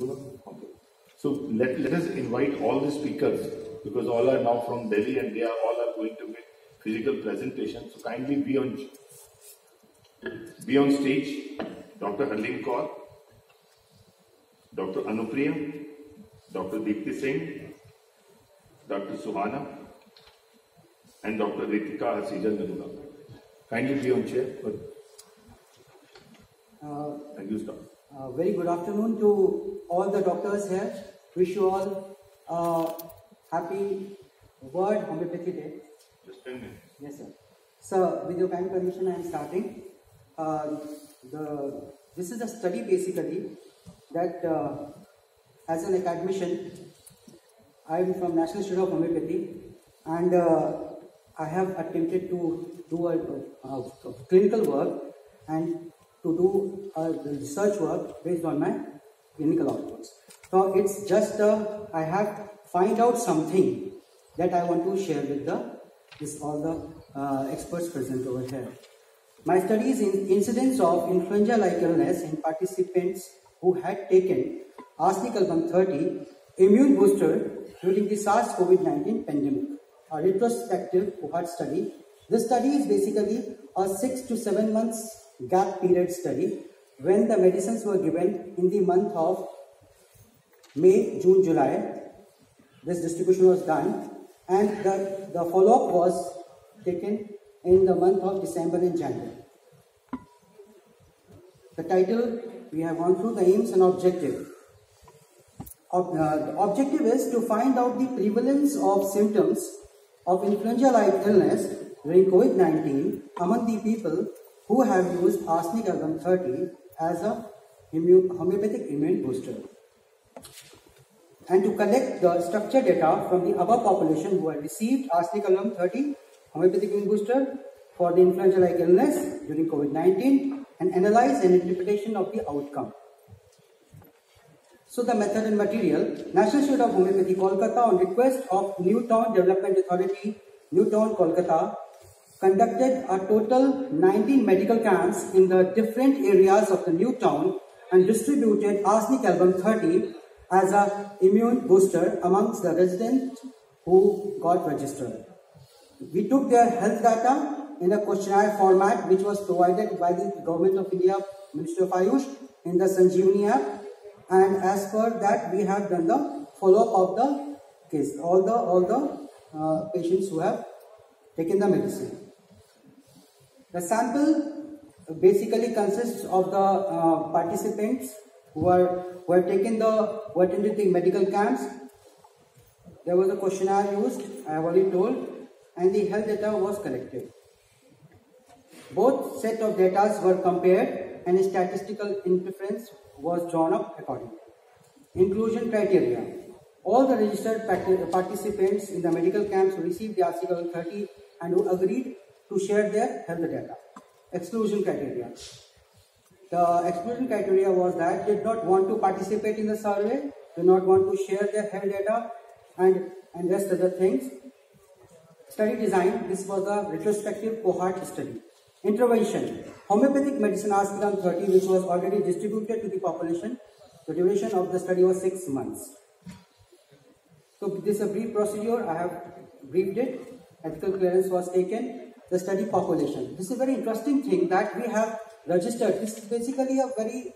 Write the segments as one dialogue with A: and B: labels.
A: Okay. So let us invite all the speakers, because all are now from Delhi and they are all are going to make physical presentations. So kindly be on stage. Dr. Harleen Kaur, Dr. Anupriya, Dr. Deepti Singh, Dr. Suhana, and Dr. Ritika Hasija Narula. Kindly be on chair. Thank you, sir.
B: Very good afternoon to all the doctors here. Wish you all happy World Homeopathy Day.
A: Just 10 minutes.
B: Yes, sir. So, with your kind permission, I am starting. This is a study basically that as an academician, I am from National Institute of Homeopathy, and I have attempted to do a clinical work and to do research work based on my clinical outputs. So it's just I have find out something that I want to share with all the experts present over here. My study is in incidence of influenza-like illness in participants who had taken arsenic album 30 immune booster during the SARS-CoV-19 pandemic. A retrospective cohort study. This study is basically a 6 to 7 months gap period study when the medicines were given in the month of May, June, July. This distribution was done, and the follow-up was taken in the month of December and January. The title, we have gone through the aims and objective. The objective is to find out the prevalence of symptoms of influenza-like illness during COVID-19 among the people who have used arsenic album 30 as a homeopathic immune booster, and to collect the structure data from the above population who had received arsenic album 30 homeopathic immune booster for the influenza-like illness during COVID-19 and analyze an interpretation of the outcome. So the method and material. National Institute of Homeopathy, Kolkata, on request of Newtown Development Authority, Newtown, Kolkata, conducted a total 19 medical camps in the different areas of the new town and distributed arsenic album 30 as an immune booster amongst the residents who got registered. We took their health data in a questionnaire format which was provided by the Government of India, Ministry of Ayush, in the Sanjeevani app, and as per that we have done the follow-up of the case, all the patients who have taken the medicine. The sample basically consists of the participants who attended the medical camps. There was a questionnaire used, I have already told, and the health data was collected. Both set of data were compared and a statistical inference was drawn up accordingly. Inclusion criteria. All the registered participants in the medical camps who received the Article 30 and who agreed to share their health data. Exclusion criteria. The exclusion criteria was that they did not want to participate in the survey, did not want to share their health data, and rest other things. Study design. This was a retrospective cohort study. Intervention. Homeopathic medicine arsenic 30, which was already distributed to the population. The duration of the study was 6 months. So this is a brief procedure. I have briefed it. Ethical clearance was taken. The study population. This is a very interesting thing that we have registered. This is basically a very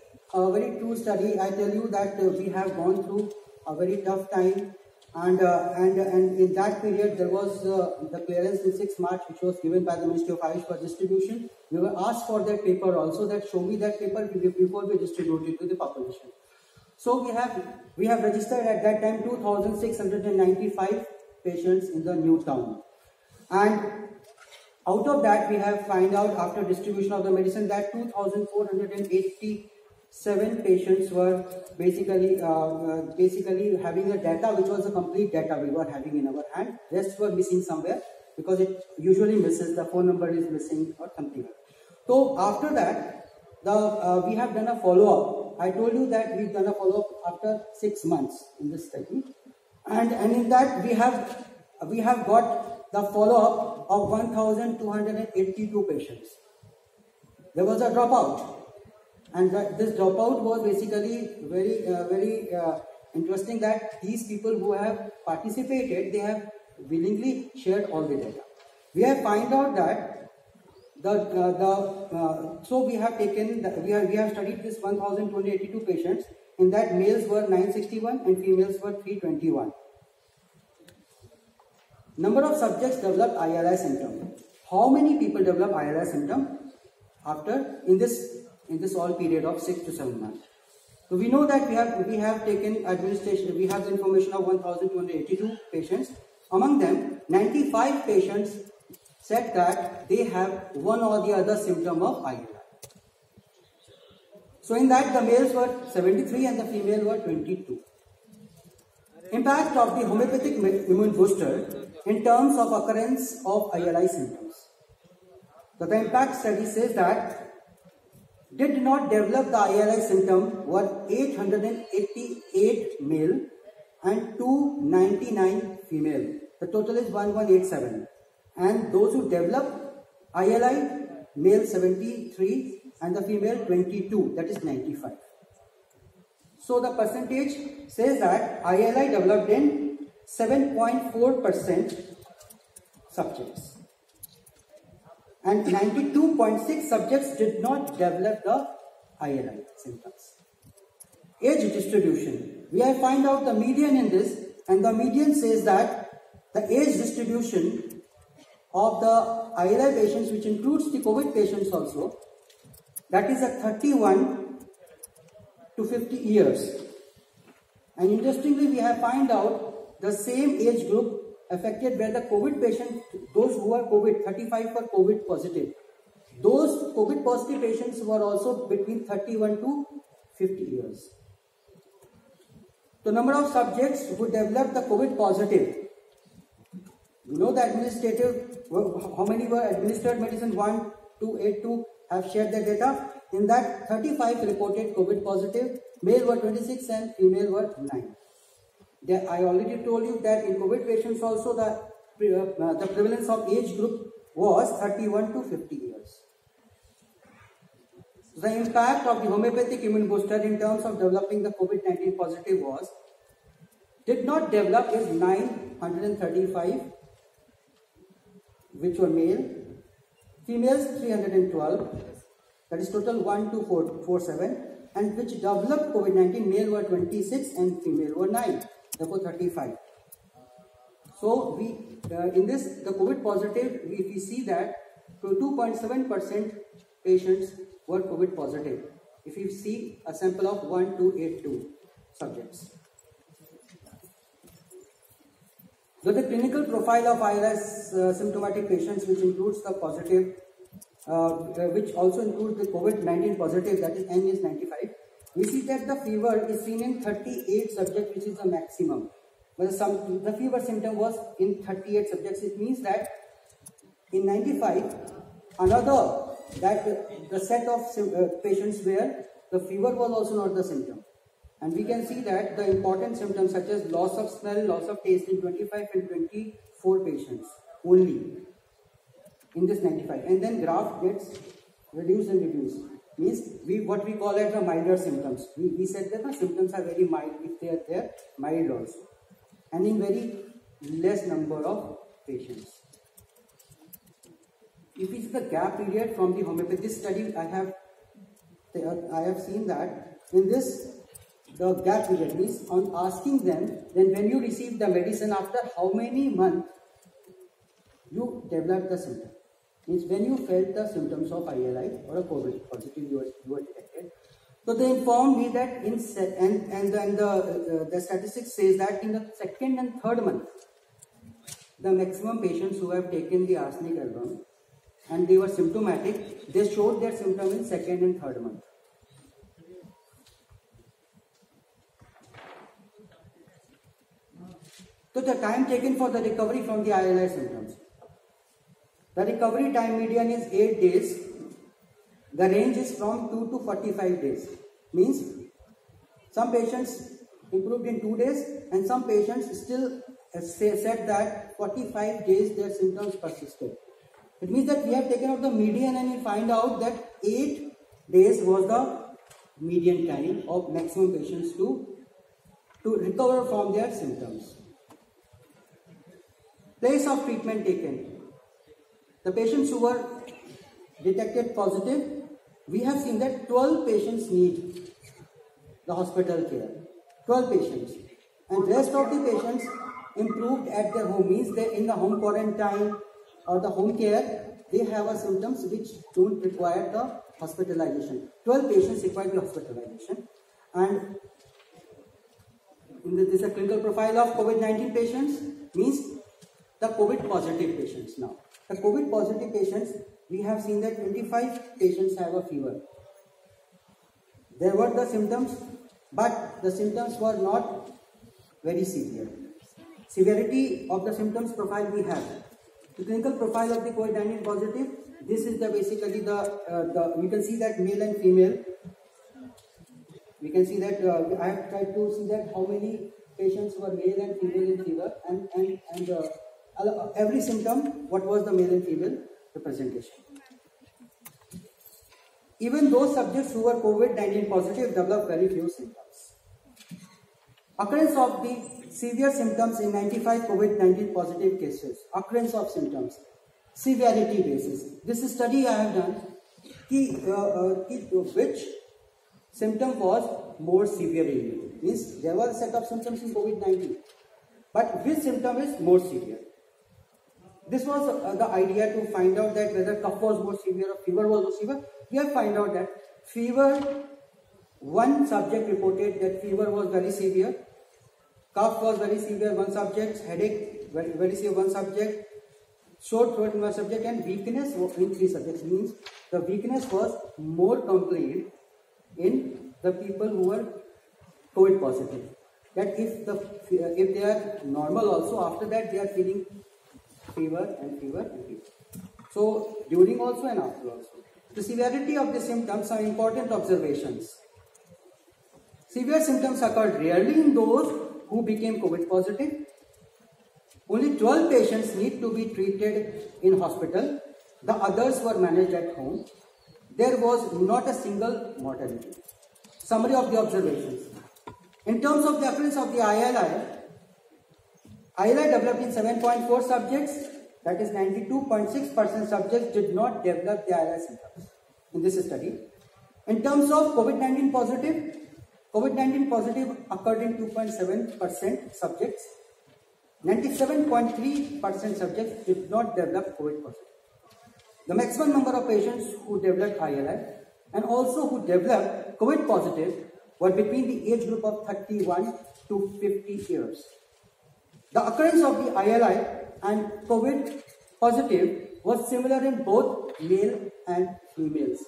B: true study. I tell you that we have gone through a very tough time, and in that period there was the clearance in 6 March, which was given by the Ministry of Ayush for distribution. We were asked for that paper also, that show me that paper before we distribute it to the population. So we have registered at that time 2,695 patients in the new town, and out of that we have find out after distribution of the medicine that 2,487 patients were basically having a data which was a complete data we were having in our hand. Rest were missing somewhere because it usually misses, the phone number is missing or something. So after that we have done a follow-up. I told you that we've done a follow-up after 6 months in this study, and in that we have got the follow-up of 1,282 patients. There was a dropout. And this dropout was basically very interesting, that these people who have participated, they have willingly shared all the data. We have found out that so we have taken we have studied this 1,282 patients. In that, males were 961 and females were 321. Number of subjects developed ILI symptom. How many people develop ILI symptom after in this all period of 6 to 7 months? So we know that we have taken administration. We have the information of 1,282 patients. Among them, 95 patients said that they have one or the other symptom of ILI. So in that, the males were 73 and the female were 22. Impact of the homeopathic immune booster in terms of occurrence of ILI symptoms. So the impact study says that did not develop the ILI symptom were 888 male and 299 female. The total is 1187. And those who developed ILI, male 73 and the female 22, that is 95. So the percentage says that ILI developed in 7.4% subjects. And 92.6 subjects did not develop the ILI symptoms. Age distribution. We have found out the median in this, and the median says that the age distribution of the ILI patients, which includes the COVID patients also, that is at 31 to 50 years. And interestingly, we have found out the same age group affected by the COVID patient, those who are COVID, 35 were COVID positive. Those COVID positive patients were also between 31 to 50 years. The number of subjects who developed the COVID positive. You know the administrative, how many were administered medicine? 1, 2, 8, 2 have shared their data. In that, 35 reported COVID positive, male were 26 and female were 9. I already told you that in COVID patients also the prevalence of age group was 31 to 50 years. The impact of the homeopathic immune booster in terms of developing the COVID-19 positive was, did not develop is 935, which were male, females 312, that is total 1247, and which developed COVID-19, male were 26 and female were 9. Therefore 35. So we in this the COVID positive, if we see that 2.7% patients were COVID positive. If you see a sample of 1282 subjects. So the clinical profile of ILI symptomatic patients, which includes the positive, which also includes the COVID-19 positive, that is N is 95. We see that the fever is seen in 38 subjects, which is the maximum. But the fever symptom was in 38 subjects. It means that in 95, the set of patients where the fever was also not the symptom. And we can see that the important symptoms such as loss of smell, loss of taste in 25 and 24 patients only in this 95. And then graph gets reduced and reduced. Means what we call as the milder symptoms. We said that the symptoms are very mild if they are there, mild also. And in very less number of patients. If it's the gap period from the homeopathy study, I have seen that in this, the gap period means on asking them, then when you receive the medicine, after how many months you develop the symptom. Means when you felt the symptoms of ILI or a COVID positive you were detected. So they informed me that the statistics says that in the second and third month, the maximum patients who have taken the arsenic album and they were symptomatic, they showed their symptom in second and third month. So the time taken for the recovery from the ILI symptoms. The recovery time median is 8 days. The range is from 2 to 45 days. Means some patients improved in 2 days and some patients still said that 45 days their symptoms persisted. It means that we have taken out the median and we find out that 8 days was the median time of maximum patients to recover from their symptoms. Place of treatment taken. The patients who were detected positive, we have seen that 12 patients need the hospital care. 12 patients. And rest of the patients improved at their home, means they in the home quarantine or the home care, they have a symptoms which don't require the hospitalization. 12 patients require the hospitalization. And this is a clinical profile of COVID-19 patients, means the COVID positive patients now. The COVID positive patients, we have seen that 25 patients have a fever. There were the symptoms, but the symptoms were not very severe. Severity of the symptoms profile we have. The clinical profile of the COVID-19 positive, this is the basically we can see that male and female. We can see that I have tried to see that how many patients were male and female in fever, and every symptom, what was the male and female representation. Even those subjects who were COVID-19 positive developed very few symptoms. Occurrence of the severe symptoms in 95 COVID-19 positive cases. Occurrence of symptoms. Severity basis. This study I have done, which symptom was more severe in you. Means there was a set of symptoms in COVID-19, but which symptom is more severe? This was the idea to find out that whether cough was more severe or fever was more severe. We have found out that fever, one subject reported that fever was very severe, cough was very severe, one subject, headache very severe, one subject, sore throat in one subject, and weakness in 3 subjects. Means the weakness was more complete in the people who were COVID positive. That if they are normal also, after that they are feeling fever and fever and fever. So during also and after also. The severity of the symptoms are important observations. Severe symptoms occurred rarely in those who became COVID positive. Only 12 patients need to be treated in hospital. The others were managed at home. There was not a single mortality. Summary of the observations. In terms of the occurrence of the ILI developed in 7.4 subjects, that is 92.6% subjects did not develop the ILI symptoms in this study. In terms of COVID-19 positive occurred in 2.7% subjects. 97.3% subjects did not develop COVID positive. The maximum number of patients who developed ILI and also who developed COVID positive were between the age group of 31 to 50 years. The occurrence of the ILI and COVID positive was similar in both male and females.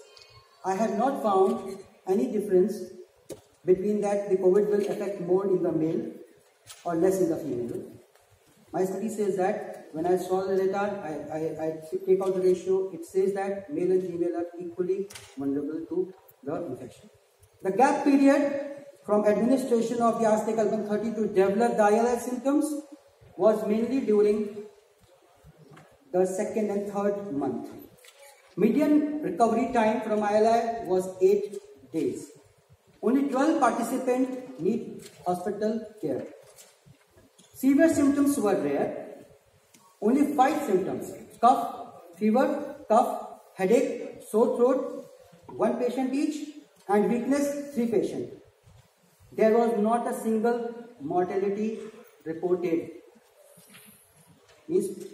B: I have not found any difference between that the COVID will affect more in the male or less in the female. My study says that when I saw the data, I take out the ratio, it says that male and female are equally vulnerable to the infection. The gap period from administration of the arsenic album 30 to develop the ILI symptoms was mainly during the 2nd and 3rd month. Median recovery time from ILI was 8 days. Only 12 participants need hospital care. Severe symptoms were rare. Only 5 symptoms: cough, fever, cough, headache, sore throat, 1 patient each, and weakness, 3 patients. There was not a single mortality reported. Means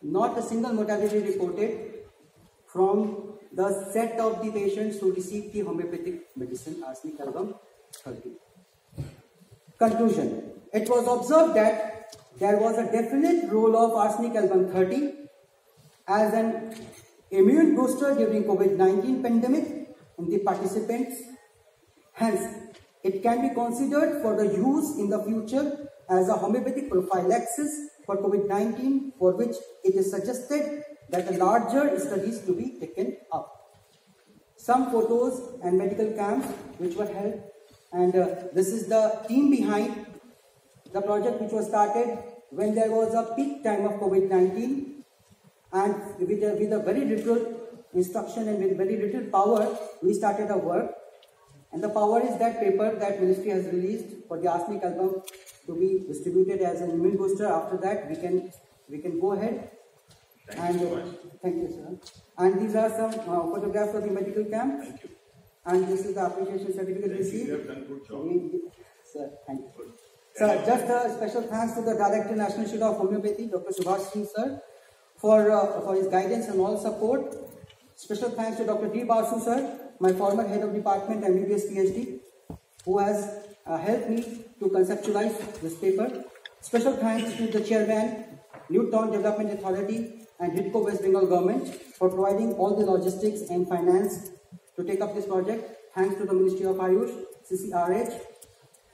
B: not a single mortality reported from the set of the patients who received the homeopathic medicine arsenic album 30. Conclusion. It was observed that there was a definite role of arsenic album 30 as an immune booster during COVID-19 pandemic in the participants. Hence, it can be considered for the use in the future as a homeopathic prophylaxis for COVID-19, for which it is suggested that a larger studies to be taken up. Some photos and medical camps which were held, and this is the team behind the project which was started when there was a peak time of COVID-19, and with a very little instruction and with very little power, we started our work. And the power is that paper that ministry has released for the arsenic album to be distributed as an immune booster. After that, we can go ahead.
A: Thank you so much.
B: Thank you, sir. And these are some photographs of the medical camp.
A: Thank you.
B: And this is the appreciation certificate
A: Thank you.
B: received.
A: You have done good job.
B: Sir, thank you. Sir, just a special thanks to the Director National Institute of Homeopathy, Dr. Subhash Singh, sir, for his guidance and all support. Special thanks to Dr. D. Basu, sir, my former head of department MBBS PhD, who has helped me to conceptualize this paper. Special thanks to the chairman, New Town Development Authority and HIDCO West Bengal government for providing all the logistics and finance to take up this project. Thanks to the Ministry of Ayush, CCRH,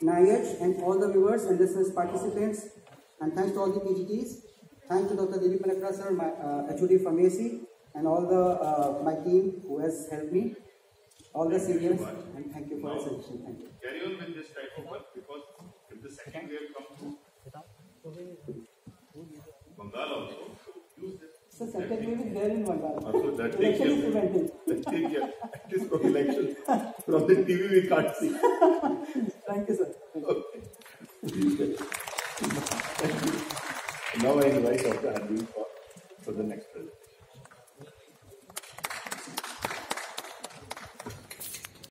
B: NIH, and all the viewers and listeners, participants, and thanks to all the PGTs. Thanks to Dr. Dilip Malakra, sir, my HOD from AC, and all the my team who has helped me, all the seniors, and thank you for the suggestion. Thank you.
A: Carry on with this type of work, because if the second wave comes to Bengal also, use this.
B: So second wave is there in Bengal.
A: Also, that
B: Election is preventing.
A: take care. At least from election. From the TV we can't see.
B: Thank you, sir.
A: Okay. Thank you. Now I invite Dr. Hardeep for the next presentation.